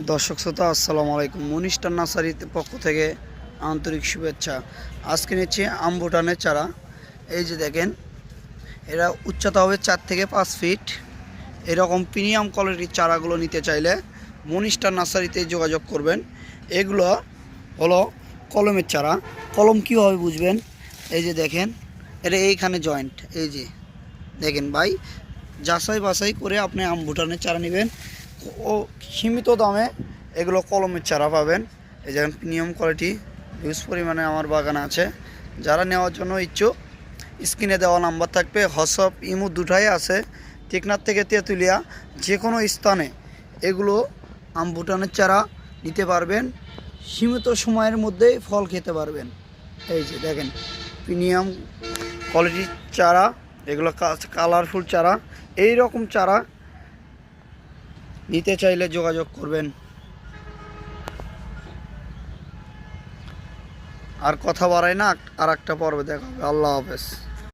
দর্শক শ্রোতা আসসালামু আলাইকুম। মনিস্টার নার্সারির পক্ষ থেকে আন্তরিক শুভেচ্ছা। আজকে নিচ্ছি আমবুটানের চারা। এই যে দেখেন, এরা উচ্চতা হবে 4 থেকে 5 ফিট। এরকম প্রিমিয়াম কোয়ালিটির চারাগুলো নিতে চাইলে মনিস্টার নার্সারিতে যোগাযোগ করবেন। এগুলো হলো কলমের চারা। কলম কীভাবে বুঝবেন? এই যে দেখেন, এটা এইখানে জয়েন্ট। এই যে দেখেন ভাই, যাচাই বাছাই করে আপনি আমবুটানের চারা নেবেন। ও সীমিত দামে এগুলো কলমের চারা পাবেন। এই যেমন প্রিমিয়াম কোয়ালিটি হিউজ পরিমাণে আমার বাগানে আছে। যারা নেওয়ার জন্য ইচ্ছুক, স্ক্রিনে দেওয়া নাম্বার থাকবে। হোয়াটসঅ্যাপ ইমো দুটাই আছে। টেকনাফ থেকে তেঁতুলিয়া যে কোনো স্থানে এগুলো আমবুটানের চারা নিতে পারবেন। সীমিত সময়ের মধ্যেই ফল খেতে পারবেন। এই যে দেখেন, প্রিমিয়াম কোয়ালিটির চারা, এগুলো কালারফুল চারা। এই রকম চারা নিতে চাইলে যোগাযোগ করবেন। আর কথা বাড়াই না, আর একটা পর্বে দেখা হবে। আল্লাহ হাফেজ।